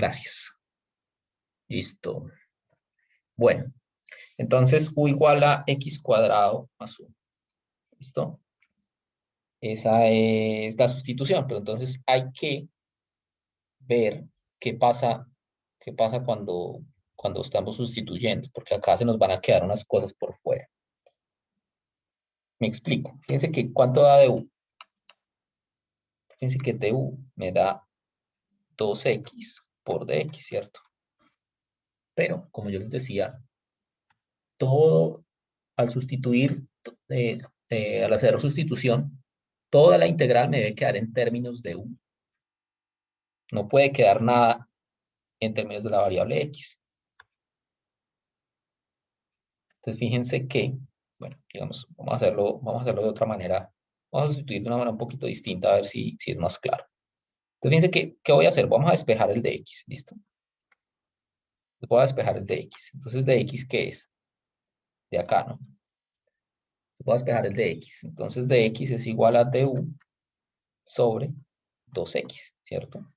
Gracias. Listo. Bueno, entonces u igual a x cuadrado más 1. ¿Listo? Esa es la sustitución, pero entonces hay que ver qué pasa cuando estamos sustituyendo, porque acá se nos van a quedar unas cosas por fuera. Me explico. Fíjense que ¿cuánto da de u? Fíjense que de u me da 2x por dx, ¿cierto? Pero, como yo les decía, todo al sustituir, al hacer sustitución, toda la integral me debe quedar en términos de u. No puede quedar nada en términos de la variable x. Entonces, fíjense que, bueno, digamos, vamos a hacerlo de otra manera. Vamos a sustituir de una manera un poquito distinta a ver si es más claro. Entonces, fíjense que, ¿qué voy a hacer? Vamos a despejar el de x, ¿listo? Voy a despejar el de x. Entonces, ¿de x qué es? De acá, ¿no? Voy a despejar el de x. Entonces, de x es igual a du sobre 2x, ¿cierto?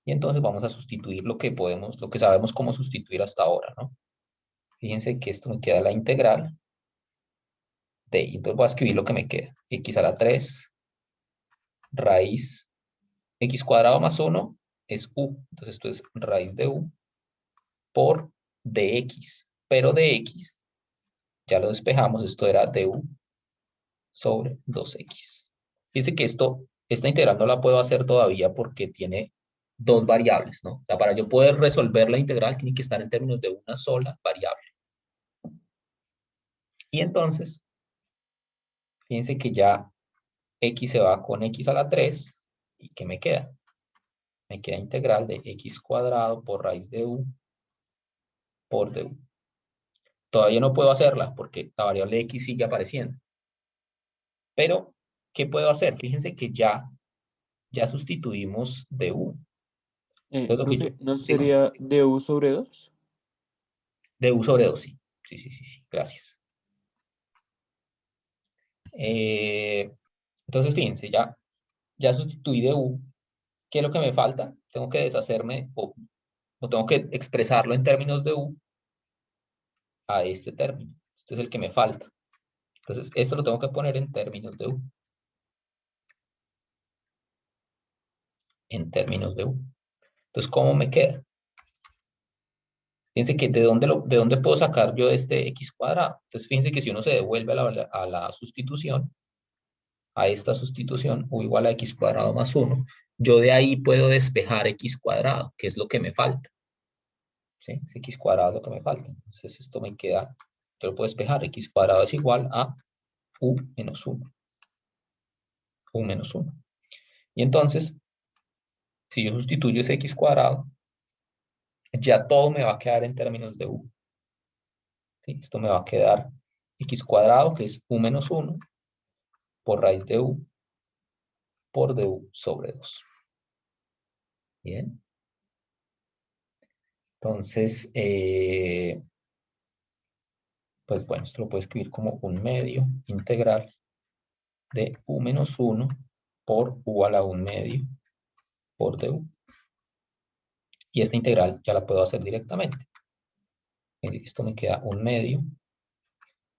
Y entonces vamos a sustituir lo que podemos, lo que sabemos cómo sustituir hasta ahora, ¿no? Fíjense que esto me queda la integral de, y entonces voy a escribir lo que me queda. X a la 3 raíz x cuadrado más 1 es u. Entonces esto es raíz de u por dx. Pero dx, ya lo despejamos, esto era du sobre 2x. Fíjense que esta integral no la puedo hacer todavía porque tiene dos variables, ¿no? O sea, para yo poder resolver la integral tiene que estar en términos de una sola variable. Y entonces, fíjense que ya x se va con x a la 3. ¿Y qué me queda? Me queda integral de x cuadrado por raíz de u por du. Todavía no puedo hacerla porque la variable x sigue apareciendo. Pero, ¿qué puedo hacer? Fíjense que ya sustituimos du. Entonces, lo que yo Profe, ¿no digo, sería du sobre 2? du sobre 2, sí. Sí, gracias. Entonces, fíjense, ya sustituí du. ¿Qué es lo que me falta? Tengo que deshacerme o tengo que expresarlo en términos de u a este término. Este es el que me falta. Entonces, esto lo tengo que poner en términos de u. En términos de u. Entonces, ¿cómo me queda? Fíjense que ¿de dónde puedo sacar yo este x cuadrado? Entonces, fíjense que si uno se devuelve a la sustitución, a esta sustitución, u igual a x cuadrado más 1, yo de ahí puedo despejar x cuadrado, que es lo que me falta. ¿Sí? Es x cuadrado es lo que me falta. Entonces, esto me queda, yo lo puedo despejar, x cuadrado es igual a u menos 1. U menos 1. Y entonces, si yo sustituyo ese x cuadrado, ya todo me va a quedar en términos de u. ¿Sí? Esto me va a quedar x cuadrado, que es u menos 1, por raíz de u, por du sobre 2. Bien. Entonces, pues bueno, esto lo puedo escribir como un medio integral de u menos 1 por u a la 1 medio por du. Y esta integral ya la puedo hacer directamente. Esto me queda un medio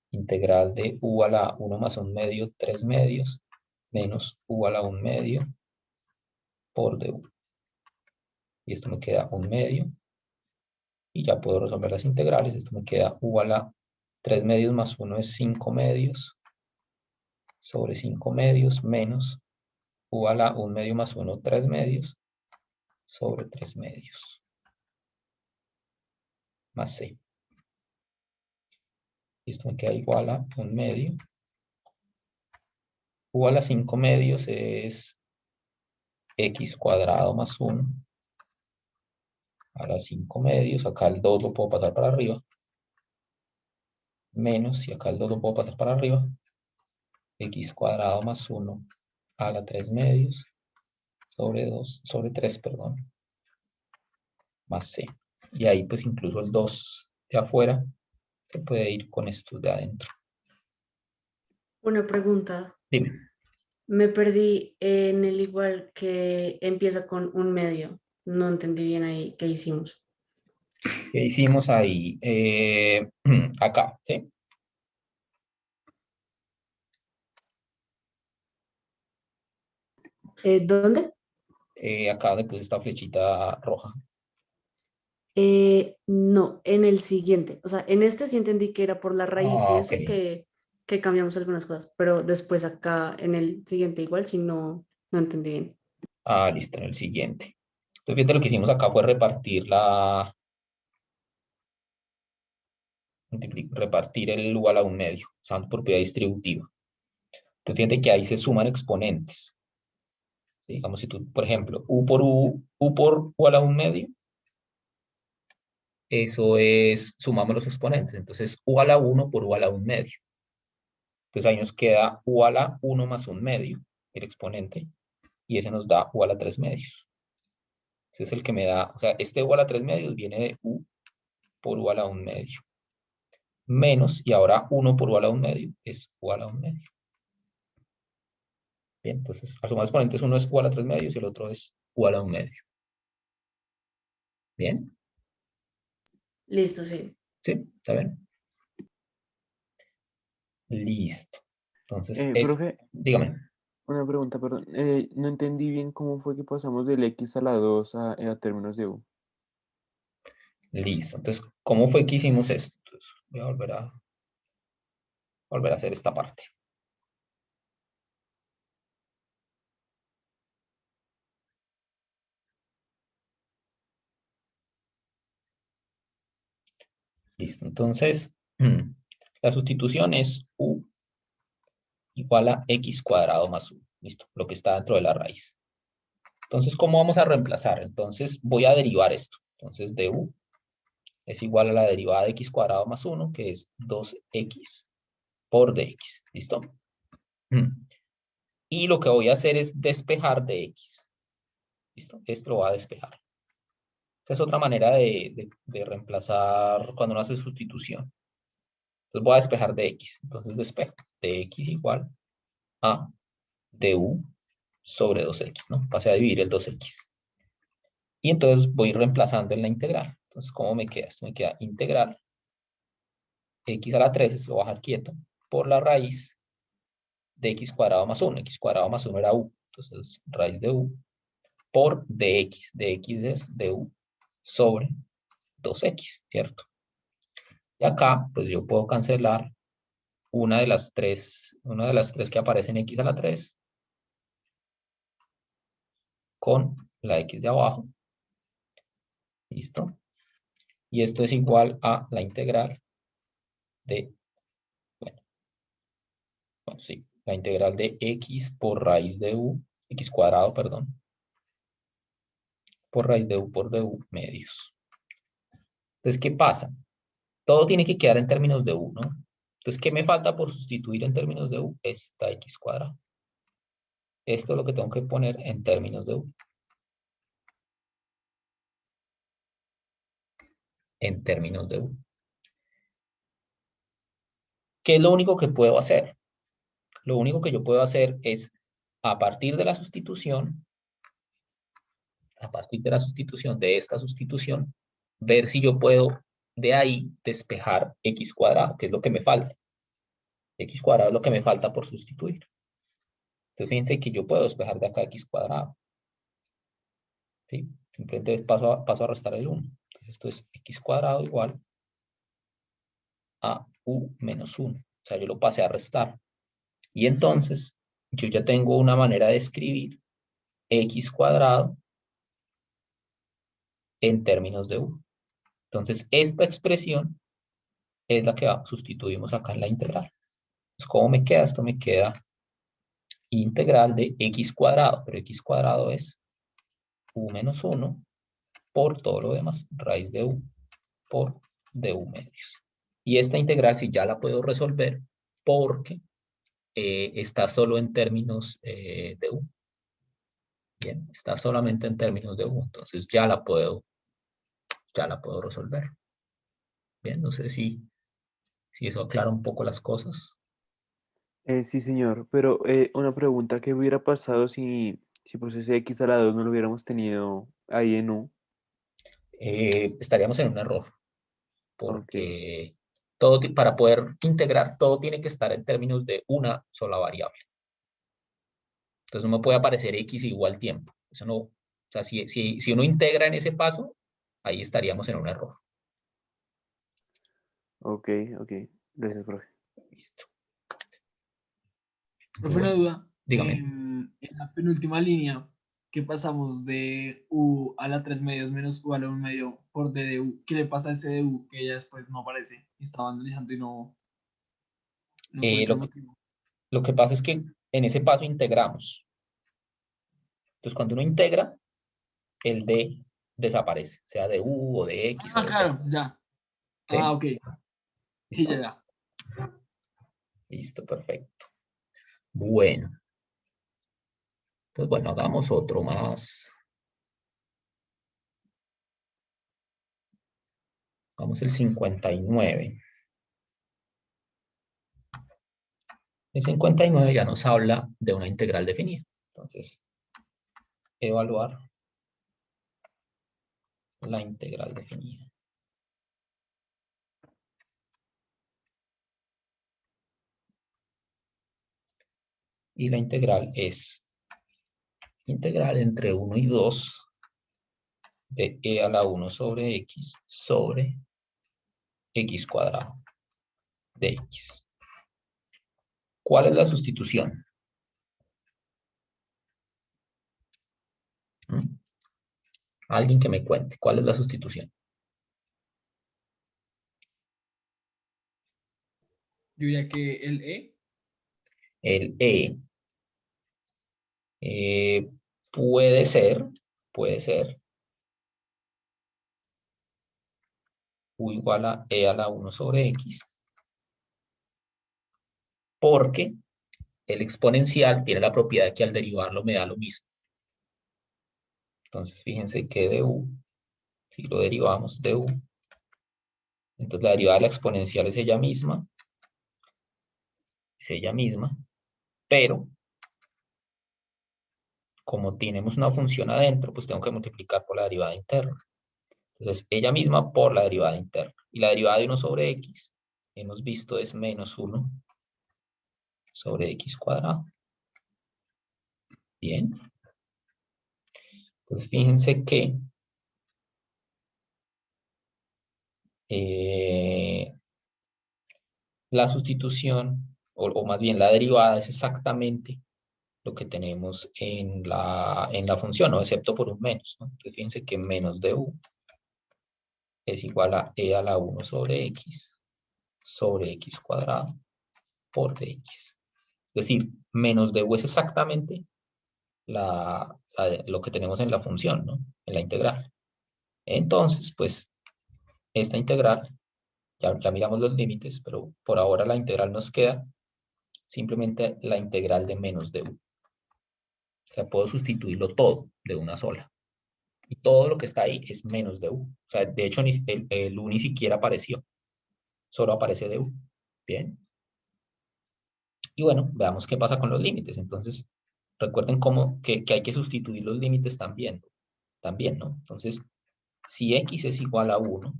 integral de u a la 1 más 1 medio, 3 medios, menos u a la 1 medio por du. Y esto me queda un medio. Y ya puedo resolver las integrales. Esto me queda u a la 3 medios más 1 es 5 medios sobre 5 medios menos u a la 1 medio más 1, 3 medios sobre 3 medios más c. Y esto me queda igual a 1 medio. U a la 5 medios es x cuadrado más 1 a la 5 medios. Acá el 2 lo puedo pasar para arriba. Menos, y acá el 2 lo puedo pasar para arriba. X cuadrado más 1 a la 3 medios sobre 3, perdón, más c. Y ahí pues incluso el 2 de afuera se puede ir con estos de adentro. Una pregunta. Dime. Me perdí en el igual que empieza con un medio. No entendí bien ahí qué hicimos. ¿Qué hicimos ahí? Acá, ¿sí? ¿Dónde? Acá donde puse esta flechita roja. No, en el siguiente. O sea, en este sí entendí que era por la raíz y Ah, ok. eso que cambiamos algunas cosas, pero después acá en el siguiente igual si no, no entendí bien. Ah, listo, en el siguiente. Entonces, fíjate, lo que hicimos acá fue repartir el igual a un medio, usando propiedad distributiva. Entonces, fíjate que ahí se suman exponentes. ¿Sí? Digamos, si tú, por ejemplo, u por u a la un medio, eso es, sumamos los exponentes. Entonces, u a la 1 por u a la un medio. Entonces, ahí nos queda u a la 1 más un medio, el exponente, y ese nos da u a la 3 medios. Ese es el que me da, o sea, este u a la 3 medios viene de u por u a la un medio. Menos, y ahora 1 por u a la un medio es u a la un medio. Bien, entonces, la suma de exponentes, uno es u a la 3 medios y el otro es u a la un medio. Bien, Listo, sí. ¿sí? ¿Está bien? Listo. Entonces, Profe, dígame. una pregunta, perdón. No entendí bien cómo fue que pasamos del X a la 2 a términos de U. Listo. Entonces, ¿cómo fue que hicimos esto? Entonces, voy a volver a hacer esta parte. Listo. Entonces, la sustitución es u igual a x cuadrado más u. Listo. Lo que está dentro de la raíz. Entonces, ¿cómo vamos a reemplazar? Entonces, voy a derivar esto. Entonces, de u es igual a la derivada de x cuadrado más 1, que es 2x por dx. ¿Listo? Y lo que voy a hacer es despejar de x. ¿Listo? Esto lo voy a despejar. Esa es otra manera de reemplazar cuando uno hace sustitución. Entonces voy a despejar de x. Entonces despejo de x igual a du sobre 2x, ¿no? Pasé a dividir el 2x. Y entonces voy reemplazando en la integral. Entonces, ¿cómo me queda? Esto me queda integral. X a la 3, se lo voy a dejar quieto, por la raíz de x cuadrado más 1. X cuadrado más 1 era u. Entonces, raíz de u por dx. Dx es du sobre 2x, ¿cierto? Y acá, pues yo puedo cancelar una de las tres que aparecen x a la 3 con la x de abajo. ¿Listo? Y esto es igual a la integral de, bueno, sí, la integral de x por raíz de u, x cuadrado, perdón, por raíz de u por du medios. Entonces, ¿qué pasa? Todo tiene que quedar en términos de u, ¿no? Entonces, ¿qué me falta por sustituir en términos de u? Esta x cuadrado. Esto es lo que tengo que poner en términos de u. En términos de u. ¿Qué es lo único que puedo hacer? Lo único que yo puedo hacer es, a partir de la sustitución, a partir de la sustitución, de esta sustitución, ver si yo puedo de ahí despejar x cuadrado, que es lo que me falta. X cuadrado es lo que me falta por sustituir. Entonces, fíjense que yo puedo despejar de acá x cuadrado. ¿Sí? Simplemente paso a restar el 1. Entonces, esto es x cuadrado igual a u menos 1. O sea, yo lo pasé a restar. Y entonces, yo ya tengo una manera de escribir x cuadrado en términos de u. Entonces, esta expresión es la que sustituimos acá en la integral. Entonces, ¿cómo me queda? Esto me queda integral de x cuadrado, pero x cuadrado es u menos 1 por todo lo demás, raíz de u por du medios. Y esta integral sí ya la puedo resolver porque está solo en términos de u. Bien, está solamente en términos de u, entonces ya la puedo resolver. Bien, no sé si eso aclara un poco las cosas. Sí, señor, pero una pregunta, ¿qué hubiera pasado si pues ese x a la 2 no lo hubiéramos tenido ahí en U? Estaríamos en un error, Ok, porque todo, para poder integrar, todo tiene que estar en términos de una sola variable. Entonces no me puede aparecer x igual tiempo. Eso no, o sea, si uno integra en ese paso, ahí estaríamos en un error. ok, ok. Gracias, profe. Listo. Profe, una Bueno, duda. dígame. En la penúltima línea, ¿qué pasamos de U a la 3 medios menos U a la 1 medio por D de U? ¿Qué le pasa a ese de U que ya después no aparece? Estaba analizando y no Eh, encuentro el lo, que- motivo. lo que pasa es que en ese paso integramos. Entonces cuando uno integra, el d desaparece, sea de u o de x o Ah, de z. claro, ya. Ah, ¿Sí? ok. Sí, ya, ¿Listo? ya. Listo, perfecto. Bueno, entonces bueno, hagamos otro más. Vamos el 59. El 59 ya nos habla de una integral definida. Entonces, evaluar la integral definida. Y la integral es integral entre 1 y 2 de e a la 1 sobre x sobre x cuadrado de x. ¿Cuál es la sustitución? ¿Mm? Alguien que me cuente, ¿cuál es la sustitución? Yo diría que el E. El e eh, puede ser u igual a e a la 1 sobre x, porque el exponencial tiene la propiedad de que al derivarlo me da lo mismo. Entonces, fíjense que de u, si lo derivamos de u, entonces la derivada de la exponencial es ella misma, pero como tenemos una función adentro, pues tengo que multiplicar por la derivada interna. Entonces, ella misma por la derivada interna. Y la derivada de 1 sobre x, hemos visto, es menos 1 sobre x cuadrado. Bien. Entonces, fíjense que la sustitución, o más bien la derivada, es exactamente lo que tenemos en la función, ¿no? Excepto por un menos, ¿no? Entonces, fíjense que menos de u es igual a e a la 1 sobre x cuadrado por dx. Es decir, menos de u es exactamente lo que tenemos en la función, ¿no? En la integral. Entonces, pues, esta integral, ya miramos los límites, pero por ahora la integral nos queda simplemente la integral de menos de u. O sea, puedo sustituirlo todo de una sola. Y todo lo que está ahí es menos de u. O sea, de hecho, el u ni siquiera apareció. Solo aparece de u. Bien. Y bueno, veamos qué pasa con los límites. Entonces, recuerden que hay que sustituir los límites también. También, ¿no? Entonces, si x es igual a 1,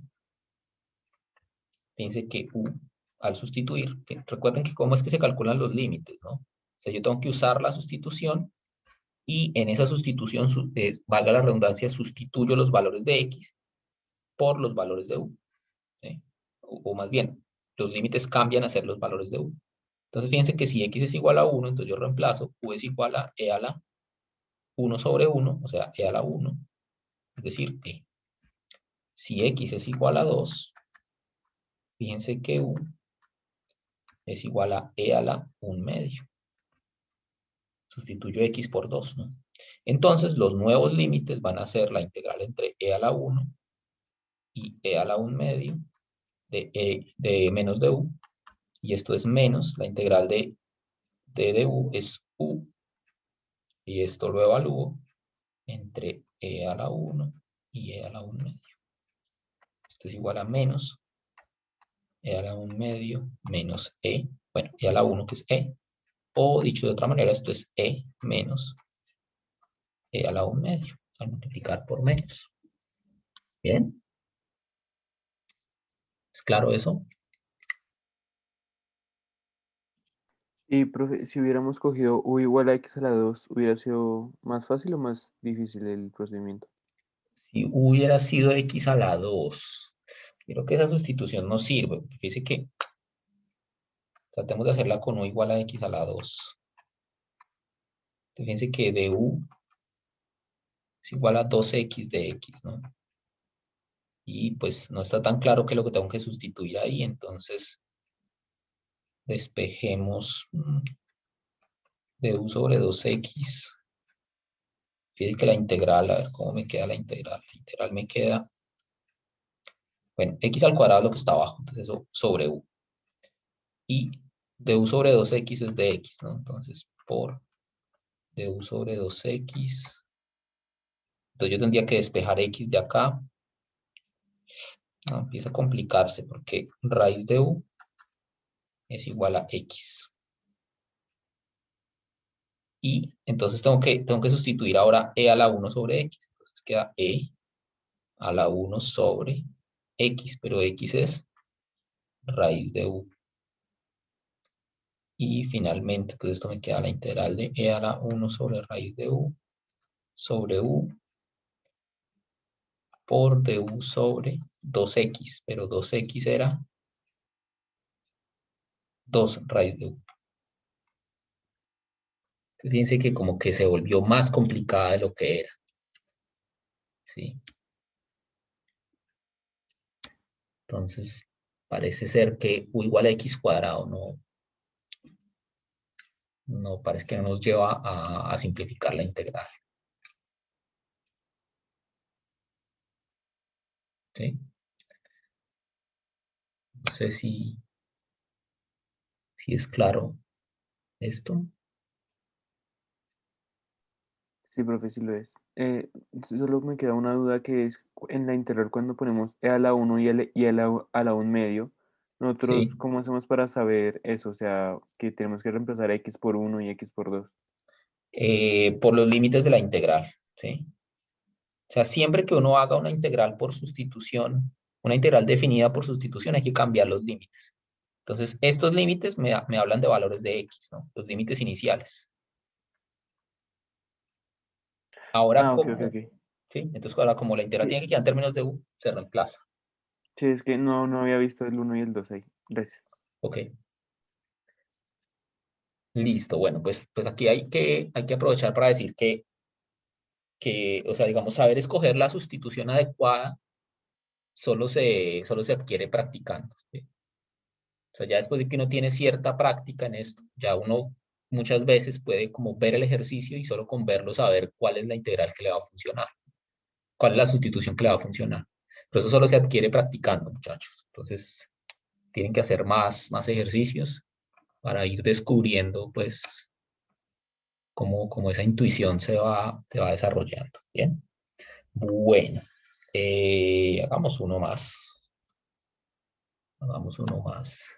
fíjense que u, al sustituir, recuerden que cómo es que se calculan los límites, ¿no? O sea, yo tengo que usar la sustitución y en esa sustitución, valga la redundancia, sustituyo los valores de x por los valores de u. ¿Sí? O más bien, los límites cambian a ser los valores de u. Entonces, fíjense que si x es igual a 1, entonces yo reemplazo u es igual a e a la 1 sobre 1, o sea, e a la 1, es decir, e. Si x es igual a 2, fíjense que u es igual a e a la 1 medio. Sustituyo x por 2, ¿no? Entonces, los nuevos límites van a ser la integral entre e a la 1 y e a la 1 medio de menos de u. Y esto es menos la integral de u es u. Y esto lo evalúo entre e a la 1 y e a la 1 medio. Esto es igual a menos e a la 1 medio menos e. Bueno, e a la 1 que es e. O dicho de otra manera, esto es e menos e a la 1 medio, al multiplicar por menos. ¿Bien? ¿Es claro eso? Y, profe, si hubiéramos cogido u igual a x a la 2, ¿hubiera sido más fácil o más difícil el procedimiento? Si hubiera sido x a la 2, creo que esa sustitución no sirve. Fíjese que tratemos de hacerla con u igual a x a la 2. Fíjense que du es igual a 2x de x, ¿no? Y pues no está tan claro qué es lo que tengo que sustituir ahí, entonces despejemos du sobre 2x. Fíjense que la integral, a ver cómo me queda la integral. La integral me queda, bueno, x al cuadrado es lo que está abajo, entonces eso sobre u. Y du sobre 2x es de x, ¿no? Entonces por du sobre 2x. Entonces yo tendría que despejar x de acá. No, empieza a complicarse porque raíz de u es igual a x. Y entonces tengo que sustituir ahora e a la 1 sobre x. Entonces queda e a la 1 sobre x, pero x es raíz de u. Y finalmente, pues esto me queda la integral de e a la 1 sobre raíz de u sobre u por du sobre 2x, pero 2x era 2 raíz de u. Entonces, fíjense que como que se volvió más complicada de lo que era. ¿Sí? Entonces, parece ser que u igual a x cuadrado no parece que no nos lleva a simplificar la integral. ¿Sí? No sé si es claro esto. Sí, profe, sí lo es. Solo me queda una duda que es en la integral cuando ponemos e a la 1 y a la 1 medio, nosotros Sí. ¿cómo hacemos para saber eso? O sea, que tenemos que reemplazar x por 1 y x por 2. Por los límites de la integral. ¿Sí? O sea, siempre que uno haga una integral por sustitución, una integral definida por sustitución, hay que cambiar los límites. Entonces, estos límites me hablan de valores de x, ¿no? Los límites iniciales. Ahora, Ah, ok, ok, como, ok. ¿sí? Entonces, ahora como la integral Sí, tiene que quedar en términos de u, se reemplaza. sí, es que no había visto el 1 y el 2 ahí. Gracias. Ok. Listo. Bueno, pues aquí hay que aprovechar para decir o sea, digamos, saber escoger la sustitución adecuada solo se adquiere practicando. ¿Sí? O sea, ya después de que uno tiene cierta práctica en esto, ya uno muchas veces puede como ver el ejercicio y solo con verlo saber cuál es la integral que le va a funcionar, cuál es la sustitución que le va a funcionar. Pero eso solo se adquiere practicando, muchachos. Entonces, tienen que hacer más ejercicios para ir descubriendo, pues, cómo esa intuición se va desarrollando. Bien. Bueno, hagamos uno más. Hagamos uno más.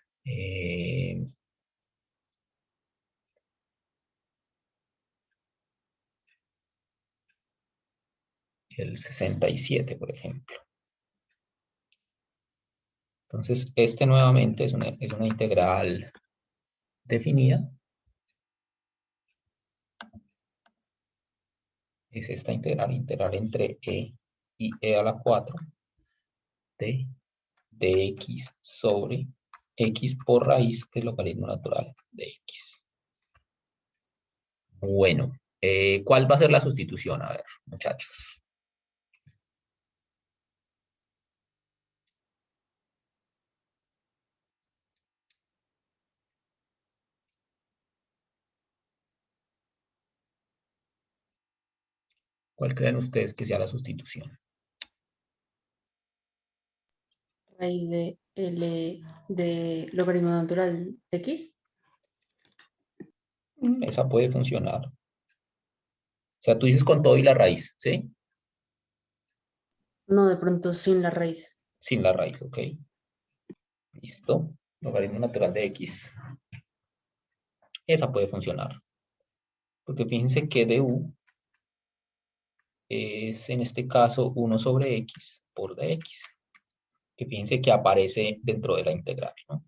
El 67, por ejemplo. Entonces, este nuevamente es una integral definida. Es esta integral entre e y e a la 4 de x sobre x por raíz del logaritmo natural de x. Bueno, ¿cuál va a ser la sustitución? A ver, muchachos. ¿Cuál creen ustedes que sea la sustitución? Raíz de L de logaritmo natural X. Esa puede funcionar. O sea, tú dices con todo y la raíz, ¿sí? No, de pronto sin la raíz. Sin la raíz, ok. Listo. Logaritmo natural de x. esa puede funcionar. Porque fíjense que du es en este caso 1 sobre x por dx. Que fíjense que aparece dentro de la integral, ¿no?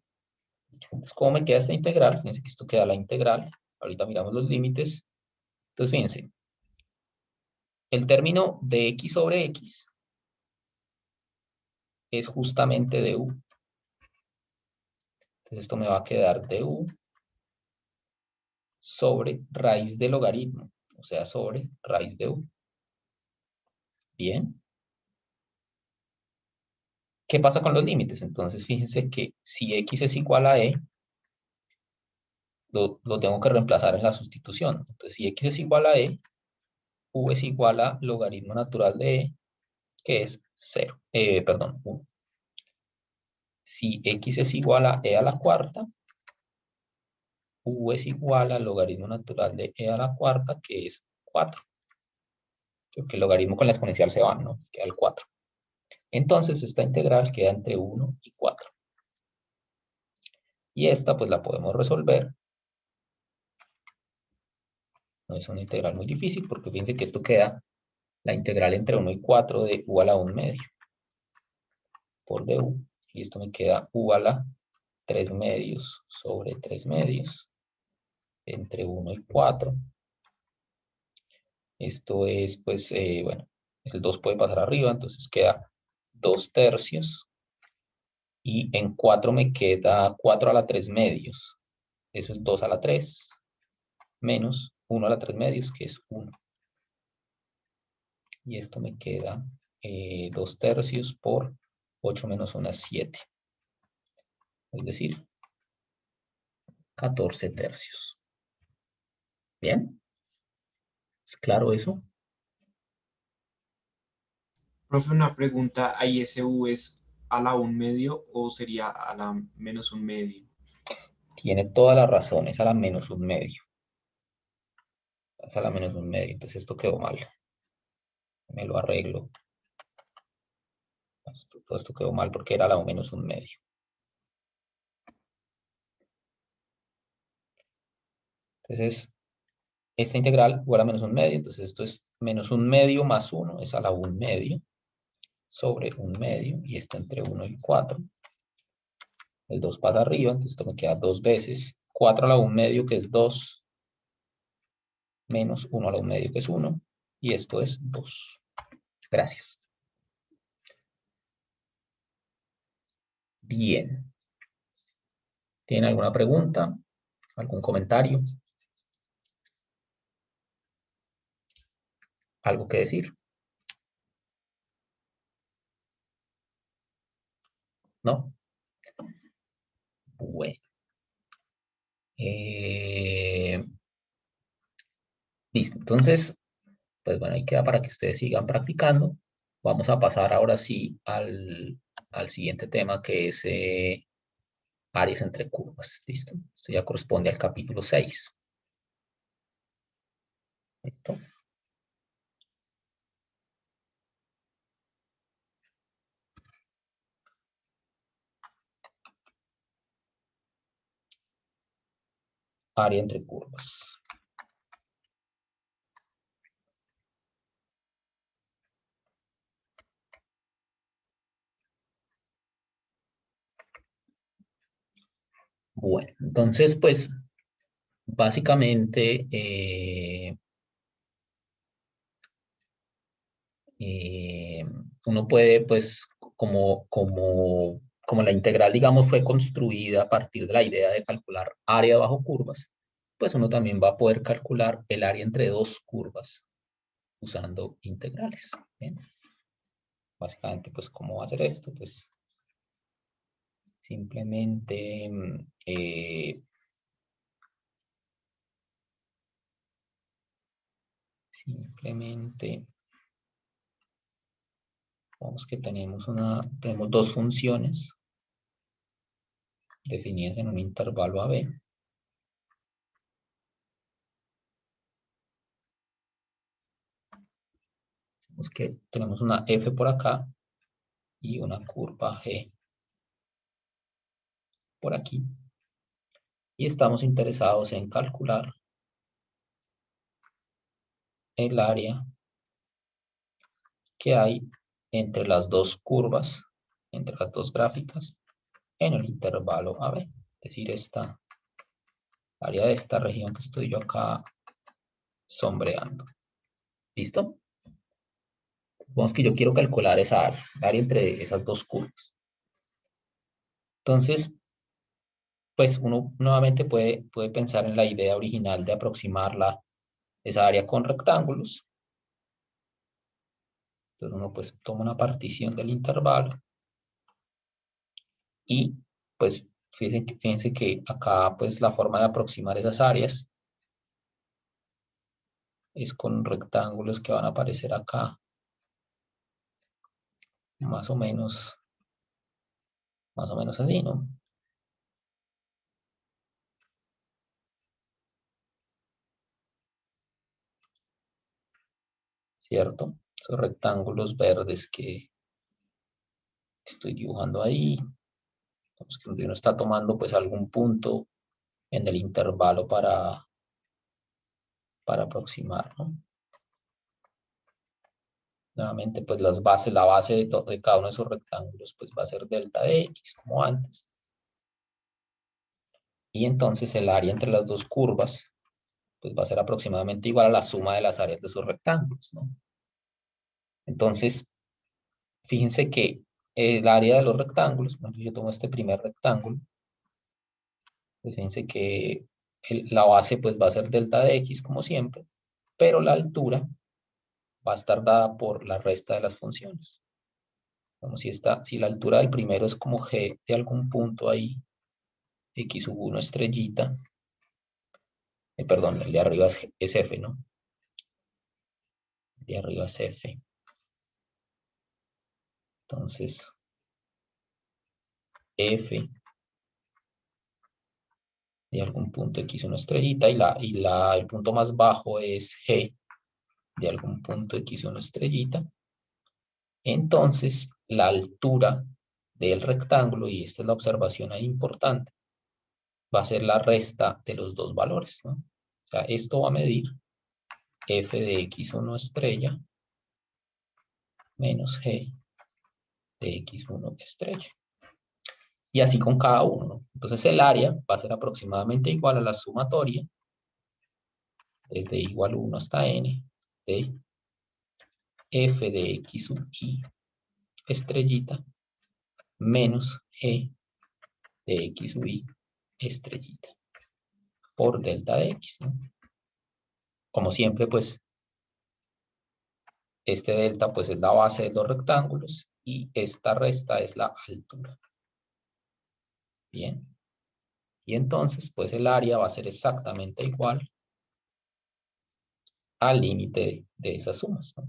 Entonces, ¿cómo me queda esta integral? Fíjense que esto queda la integral. Ahorita miramos los límites. Entonces, fíjense. El término de x sobre x es justamente du. Entonces, esto me va a quedar du sobre raíz de logaritmo. O sea, sobre raíz de u. Bien. ¿Qué pasa con los límites? Entonces, fíjense que si x es igual a e, lo tengo que reemplazar en la sustitución. Entonces, si x es igual a e, u es igual a logaritmo natural de e, que es 0. Perdón, 1. Si x es igual a e a la cuarta, u es igual al logaritmo natural de e a la cuarta, que es 4. Porque el logaritmo con la exponencial se van, ¿no? Queda el 4. Entonces, esta integral queda entre 1 y 4. Y esta, pues, la podemos resolver. No es una integral muy difícil, porque fíjense que esto queda la integral entre 1 y 4 de u a la 1 medio por du. Y esto me queda u a la 3 medios sobre 3 medios entre 1 y 4. Esto es, pues, bueno, el 2 puede pasar arriba, entonces queda 2 tercios. Y en 4 me queda 4 a la 3 medios. Eso es 2 a la 3 menos 1 a la 3 medios, que es 1. Y esto me queda 2 tercios por 8 menos 1 es 7. Es decir, 14 tercios. ¿Bien? ¿Es claro eso? Profe, una pregunta, ¿ahí ese u es a la 1 medio o sería a la menos 1 medio? Tiene toda la razón, es a la menos 1 medio. Es a la menos 1 medio, entonces esto quedó mal. Me lo arreglo. Todo esto quedó mal porque era la menos 1 medio. Entonces, esta integral igual a menos 1 medio, entonces esto es menos 1 medio más 1, es a la 1 medio, sobre 1 medio, y esto entre 1 y 4. El 2 pasa arriba, entonces esto me queda 2 veces 4 a la 1 medio, que es 2, menos 1 a la 1 medio, que es 1, y esto es 2. Gracias. Bien. ¿Tienen alguna pregunta? ¿Algún comentario? ¿Algo que decir? ¿No? Bueno. Listo. Entonces, pues bueno, ahí queda para que ustedes sigan practicando. Vamos a pasar ahora sí al siguiente tema, que es áreas entre curvas. ¿Listo? Esto ya corresponde al capítulo 6. ¿Listo? Área entre curvas. Bueno, entonces, pues, básicamente, uno puede, pues, como la integral, digamos, fue construida a partir de la idea de calcular área bajo curvas, pues uno también va a poder calcular el área entre dos curvas usando integrales. ¿Bien? Básicamente, pues, ¿cómo va a hacer esto? Pues, simplemente vamos que tenemos dos funciones definidas en un intervalo AB. Es que tenemos una f por acá y una curva g por aquí. y estamos interesados en calcular el área que hay entre las dos curvas, entre las dos gráficas, en el intervalo AB. Es decir, esta área de esta región que estoy yo acá sombreando. ¿Listo? Supongamos que yo quiero calcular esa área, el área entre esas dos curvas. Entonces, pues uno nuevamente puede pensar en la idea original de aproximar esa área con rectángulos. Entonces uno pues toma una partición del intervalo y pues fíjense que acá pues la forma de aproximar esas áreas es con rectángulos que van a aparecer acá. Más o menos así, ¿no? ¿Cierto? Esos rectángulos verdes que estoy dibujando ahí. Entonces, que uno está tomando pues algún punto en el intervalo para aproximar, ¿no? Nuevamente, pues la base de cada uno de esos rectángulos pues va a ser delta de x, como antes. Y entonces el área entre las dos curvas pues va a ser aproximadamente igual a la suma de las áreas de esos rectángulos, ¿no? Entonces, fíjense que el área de los rectángulos, por ejemplo, yo tomo este primer rectángulo, pues fíjense que la base pues va a ser delta de x, como siempre, pero la altura va a estar dada por la resta de las funciones. Como si la altura del primero es como g de algún punto ahí, x sub 1 estrellita, perdón, el de arriba es f, ¿no? El de arriba es f. Entonces, f de algún punto x1 estrellita y el punto más bajo es g de algún punto x1 estrellita. Entonces, la altura del rectángulo, y esta es la observación ahí importante, va a ser la resta de los dos valores, ¿no? O sea, esto va a medir f de x1 estrella menos g de x1 estrella. Y así con cada uno, ¿no? Entonces el área va a ser aproximadamente igual a la sumatoria desde igual 1 hasta n de f de x sub i estrellita menos g de x sub i estrellita por delta de x, ¿no? Como siempre, pues, este delta pues es la base de los rectángulos y esta resta es la altura. Bien. Y entonces, pues el área va a ser exactamente igual al límite de esas sumas, ¿no?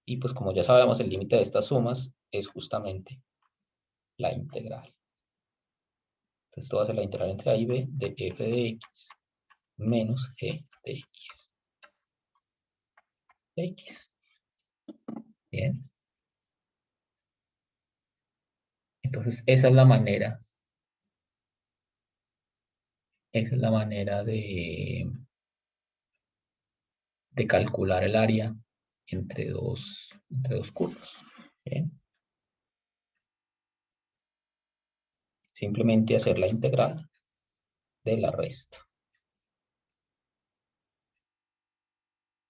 Y pues como ya sabemos, el límite de estas sumas es justamente la integral. Entonces esto va a ser la integral entre a y b de f de x menos g de x. De x. Bien. Entonces esa es la manera. Esa es la manera de calcular el área entre dos curvas. Bien. Simplemente hacer la integral de la resta.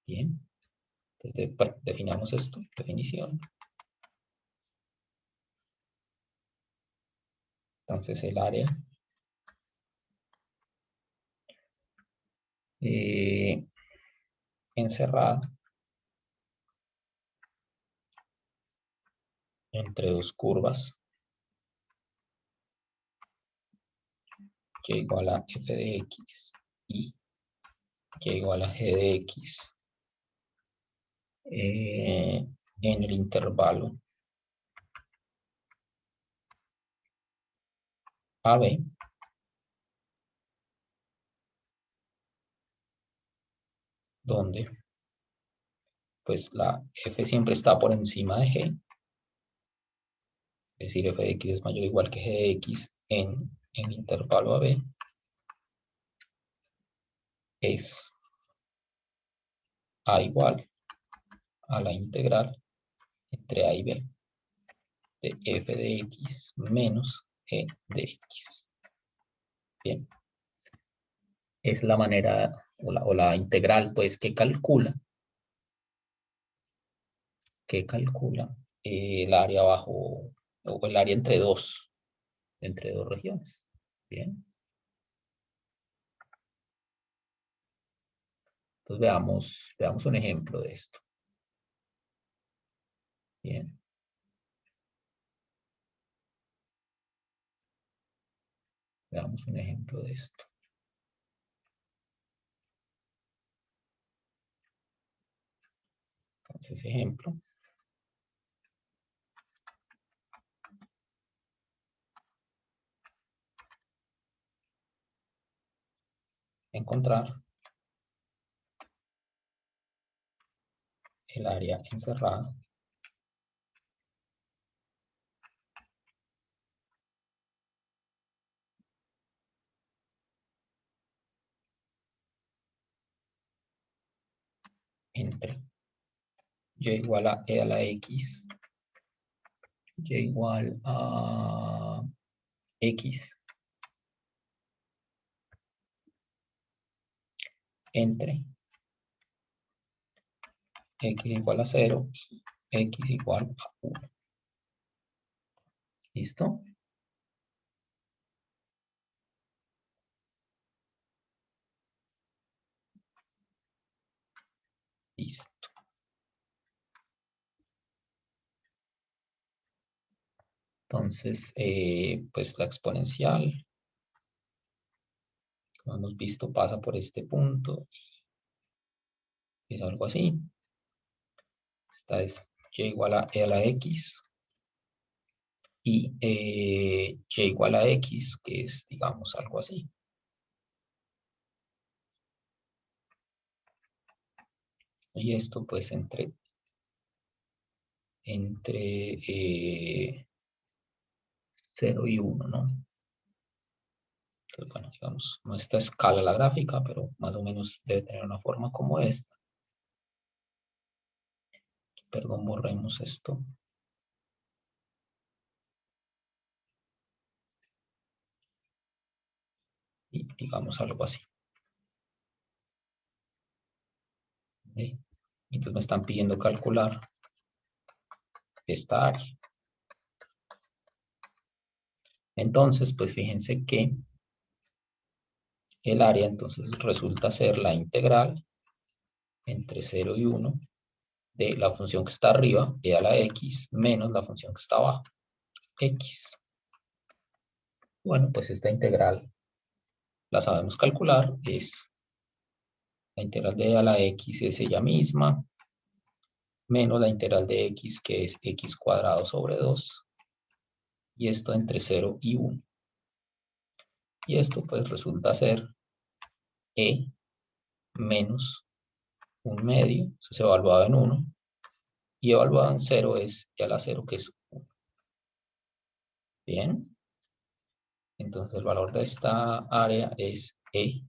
Bien. Entonces, pues, definamos esto. Definición. Entonces el área encerrada entre dos curvas y igual a f de x y igual a g de x en el intervalo AB, donde pues la f siempre está por encima de g, es decir, f de x es mayor o igual que g de x en el intervalo AB, es A igual a la integral entre A y B de f de x menos e de x. Bien. Es la manera o la integral pues que calcula el área bajo o el área entre dos regiones. Bien. Entonces veamos un ejemplo de esto. Bien. Veamos un ejemplo de esto. Entonces, ejemplo. Encontrar el área encerrada entre y igual a e a la x, y igual a x entre x igual a 0 y x igual a 1. ¿Listo? Listo. Entonces, pues la exponencial, como hemos visto, pasa por este punto. Es algo así. Esta es y igual a e a la x. Y y igual a x, que es, digamos, algo así. Y esto, pues, entre 0 y 1, ¿no? Entonces, bueno, digamos, no está a escala la gráfica, pero más o menos debe tener una forma como esta. Perdón, borremos esto. Y digamos algo así. ¿Sí? Entonces me están pidiendo calcular esta área. Entonces, pues fíjense que el área entonces resulta ser la integral entre 0 y 1 de la función que está arriba, e a la x, menos la función que está abajo, x. Bueno, pues esta integral la sabemos calcular, es la integral de e a la x es ella misma, menos la integral de x, que es x cuadrado sobre 2, y esto entre 0 y 1. Y esto pues resulta ser e menos 1/2, eso se evaluaba en 1, y evaluado en 0 es e a la 0, que es 1. Bien. Entonces el valor de esta área es e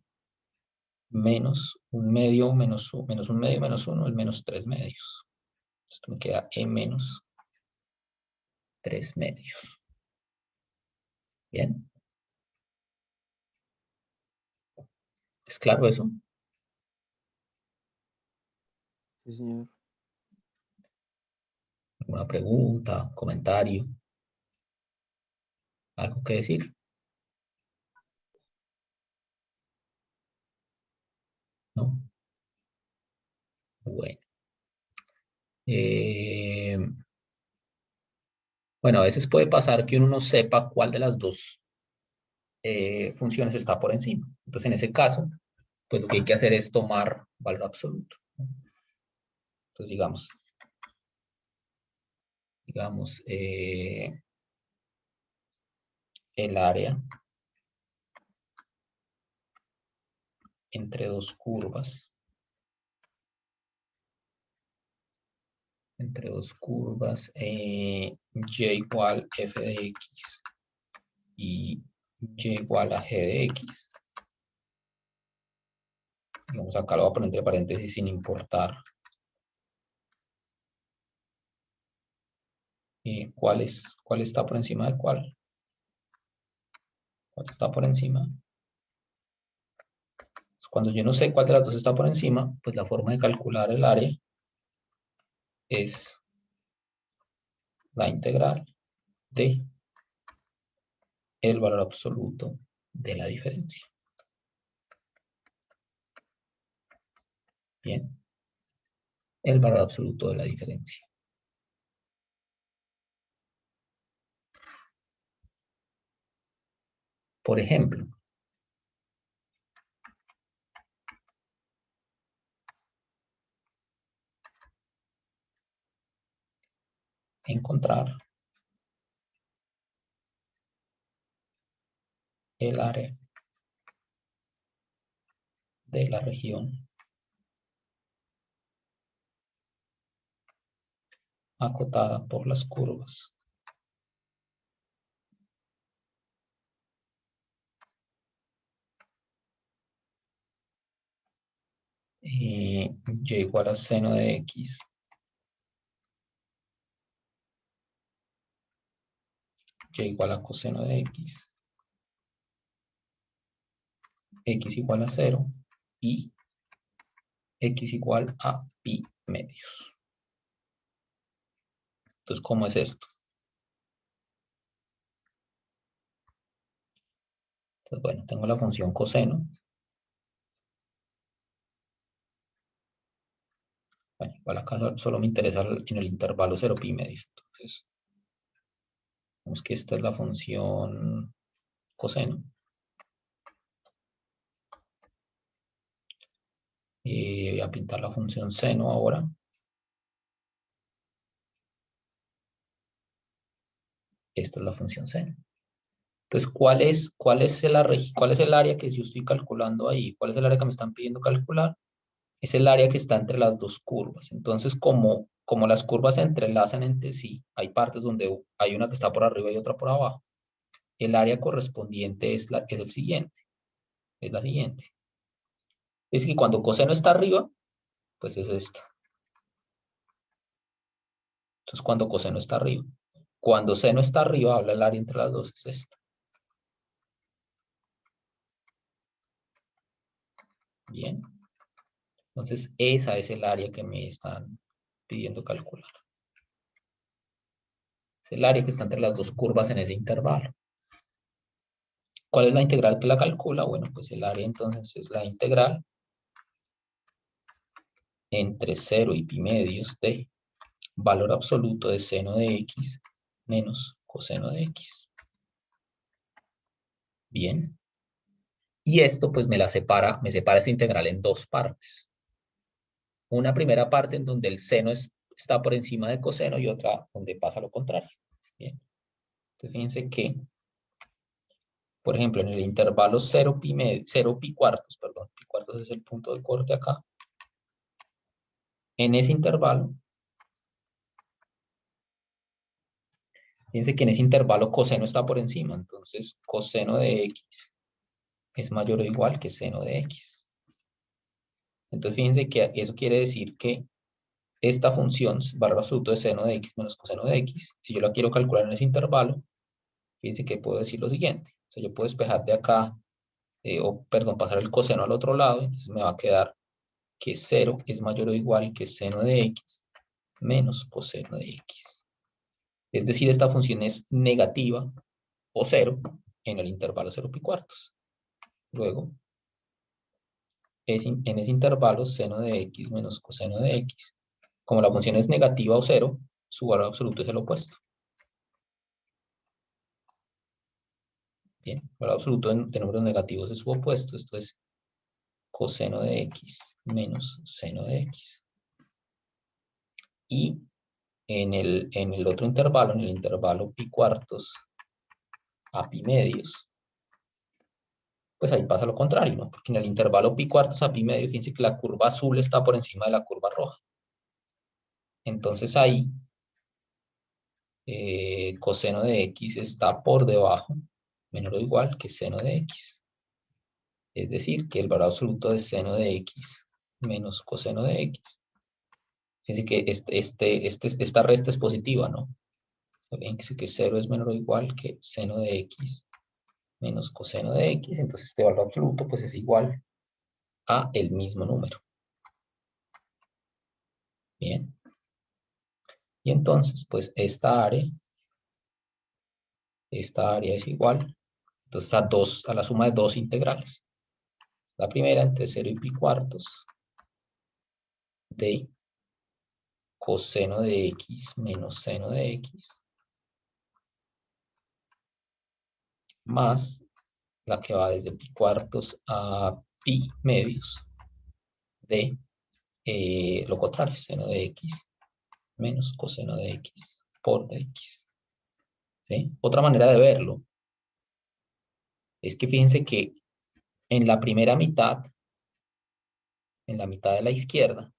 menos 1/2 menos 1/2 menos 1 es menos 3/2. Esto me queda e menos 3/2. Bien. ¿Es claro eso? Sí, señor. ¿Alguna pregunta, comentario? ¿Algo que decir? ¿No? Bueno. Bueno, a veces puede pasar que uno no sepa cuál de las dos funciones está por encima. Entonces, en ese caso, pues lo que hay que hacer es tomar valor absoluto. Entonces, digamos, el área entre dos curvas, y igual f de x y y igual a g de x, Digamos, acá lo voy a poner entre paréntesis sin importar cuál está por encima de cuál. ¿Cuál está por encima? Cuando yo no sé cuál de las dos está por encima, pues la forma de calcular el área es la integral de el valor absoluto de la diferencia. Bien. El valor absoluto de la diferencia. Por ejemplo, encontrar el área de la región acotada por las curvas y y igual a seno de x, y igual a coseno de x igual a 0 y x igual a pi medios. Entonces, ¿cómo es esto? Entonces, bueno, tengo la función coseno. Bueno, igual acá solo me interesa en el intervalo 0 pi medios. Entonces, vemos que esta es la función coseno. Y voy a pintar la función seno ahora. Esta es la función seno. Entonces, ¿cuál es el área que yo estoy calculando ahí? ¿Cuál es el área que me están pidiendo calcular? Es el área que está entre las dos curvas. Entonces, como las curvas se entrelazan entre sí, hay partes donde hay una que está por arriba y otra por abajo. El área correspondiente es la siguiente. Es que cuando coseno está arriba, pues es esta. Entonces, cuando coseno está arriba. Cuando seno está arriba, habla el área entre las dos, es esta. Bien. Entonces, esa es el área que me están pidiendo calcular. Es el área que está entre las dos curvas en ese intervalo. ¿Cuál es la integral que la calcula? Bueno, pues el área entonces es la integral entre 0 y pi medios de valor absoluto de seno de x menos coseno de x. Bien. Y esto pues me separa esta integral en dos partes. Una primera parte en donde el seno está por encima de coseno y otra donde pasa lo contrario. Bien. Entonces fíjense que, por ejemplo, en el intervalo 0 pi cuartos, perdón, pi cuartos es el punto de corte acá. En ese intervalo, fíjense que en ese intervalo coseno está por encima, entonces coseno de x es mayor o igual que seno de x. Entonces fíjense que eso quiere decir que esta función, valor absoluto de seno de x menos coseno de x, si yo la quiero calcular en ese intervalo, fíjense que puedo decir lo siguiente. O sea, yo puedo despejar de acá, pasar el coseno al otro lado, entonces me va a quedar que 0 es mayor o igual que seno de x menos coseno de x. Es decir, esta función es negativa o 0 en el intervalo 0 pi cuartos. Luego, en ese intervalo seno de x menos coseno de x, como la función es negativa o 0, su valor absoluto es el opuesto. Bien, el valor absoluto de números negativos es su opuesto, esto es coseno de x menos seno de x. Y en el otro intervalo, en el intervalo pi cuartos a pi medios, pues ahí pasa lo contrario, ¿no? Porque en el intervalo pi cuartos a pi medios, fíjense que la curva azul está por encima de la curva roja. Entonces ahí, coseno de x está por debajo, menor o igual que seno de x. Es decir, que el valor absoluto de seno de x menos coseno de x. Fíjense que esta resta es positiva, ¿no? Fíjense que 0 es menor o igual que seno de x menos coseno de x. Entonces este valor absoluto pues es igual a el mismo número. Bien. Y entonces pues esta área es igual entonces a la suma de dos integrales. La primera entre 0 y pi cuartos de coseno de x menos seno de x más la que va desde pi cuartos a pi medios de lo contrario, seno de x menos coseno de x por dx. ¿Sí? Otra manera de verlo es que fíjense que en la primera mitad, en la mitad de la izquierda,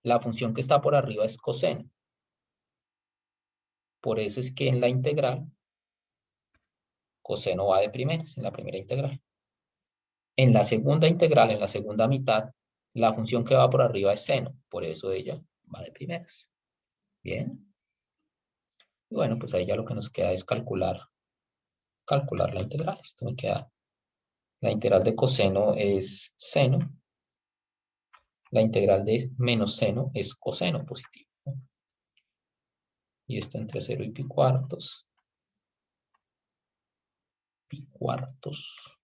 la función que está por arriba es coseno. Por eso es que en la integral, coseno va de primeras, en la primera integral. En la segunda integral, en la segunda mitad, la función que va por arriba es seno. Por eso ella va de primeras. Bien. Y bueno, pues ahí ya lo que nos queda es calcular la integral. Esto me queda. La integral de coseno es seno. La integral de menos seno es coseno positivo. Y esto entre 0 y pi cuartos. Pi cuartos.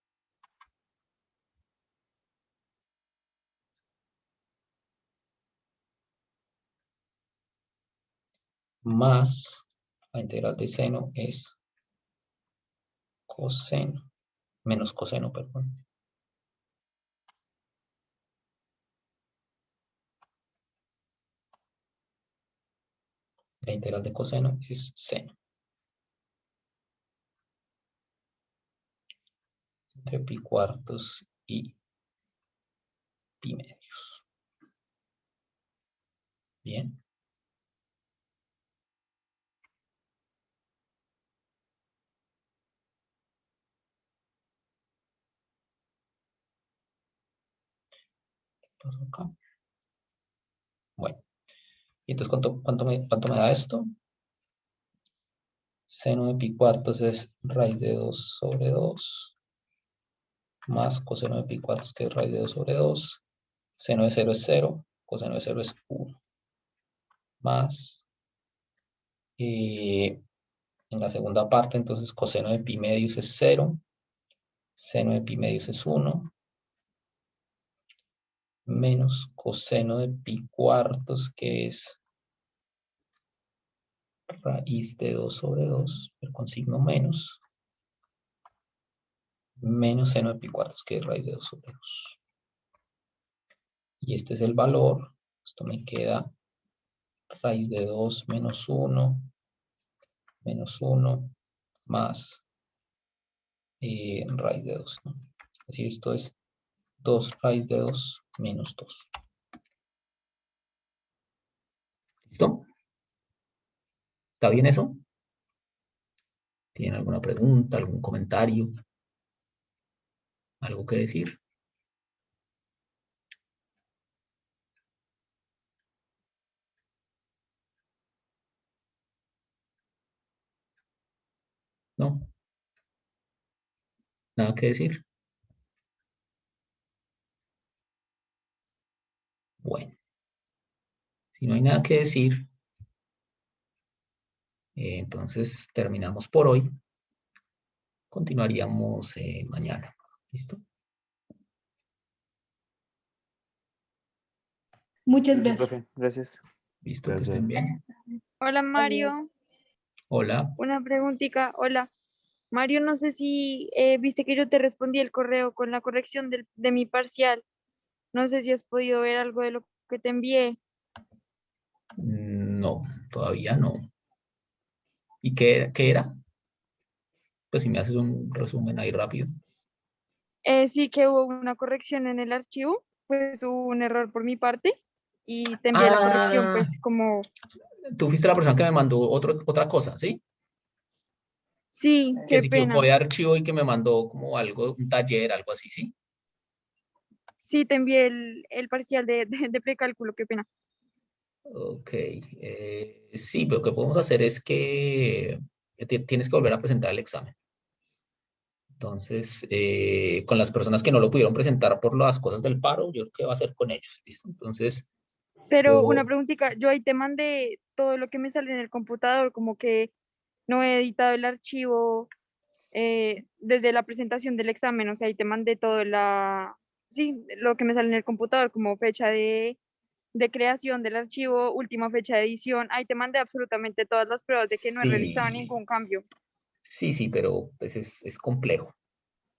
Más la integral de seno es coseno. Menos coseno, perdón. La integral de coseno es seno. Entre pi cuartos y pi medios. Bien. Acá. Bueno. ¿Y entonces cuánto me da esto? Seno de pi cuartos es raíz de 2 sobre 2. Más coseno de pi cuartos, que es raíz de 2 sobre 2. Seno de 0 es 0. Coseno de 0 es 1. Más. En la segunda parte, entonces, coseno de pi medios es 0. Seno de pi medios es 1. Menos coseno de pi cuartos, que es raíz de 2 sobre 2, pero con signo menos. Menos seno de pi cuartos, que es raíz de 2 sobre 2. Y este es el valor. Esto me queda raíz de 2 menos 1 más raíz de 2, ¿no? Es decir, esto es 2 raíz de 2 menos 2. ¿Listo? ¿Está bien eso? ¿Tienen alguna pregunta, algún comentario? ¿Algo que decir? ¿No? ¿Nada que decir? Bueno. Si no hay nada que decir, entonces terminamos por hoy. Continuaríamos mañana. ¿Listo? Muchas Gracias, gracias. profe. Gracias. ¿Listo? Que Gracias. estén bien. Hola Mario, Hola. una preguntita. Hola Mario, no sé si viste que yo te respondí el correo con la corrección de mi parcial. No sé si has podido ver algo de lo que te envié. No, todavía no. ¿Y qué era? Pues si me haces un resumen ahí rápido. Sí que hubo una corrección en el archivo, pues hubo un error por mi parte y te envié la corrección, Ah, pues como, tú fuiste la persona que me mandó otra cosa, ¿sí? sí, Que qué se equivocó pena. de archivo y que me mandó como algo, un taller, algo así, ¿sí? Sí, te envié el parcial de precálculo, qué pena. Ok, sí, pero lo que podemos hacer es que tienes que volver a presentar el examen. Entonces, con las personas que no lo pudieron presentar por las cosas del paro, yo creo que va a ser con ellos, ¿listo? Entonces, Pero una yo, preguntita, yo ahí te mandé todo lo que me sale en el computador, como que no he editado el archivo desde la presentación del examen, o sea, ahí te mandé todo sí, lo que me sale en el computador, como fecha de creación del archivo, última fecha de edición, ahí te mandé absolutamente todas las pruebas de que no he realizado sí, ningún cambio. sí, pero pues es complejo.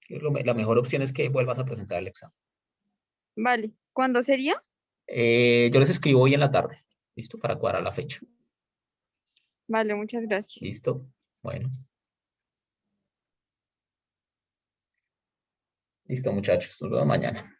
La mejor opción es que vuelvas a presentar el examen. Vale, ¿cuándo sería? Yo les escribo hoy en la tarde, ¿listo? Para cuadrar la fecha. Vale, muchas gracias. ¿Listo? Bueno, listo, muchachos. Nos vemos mañana.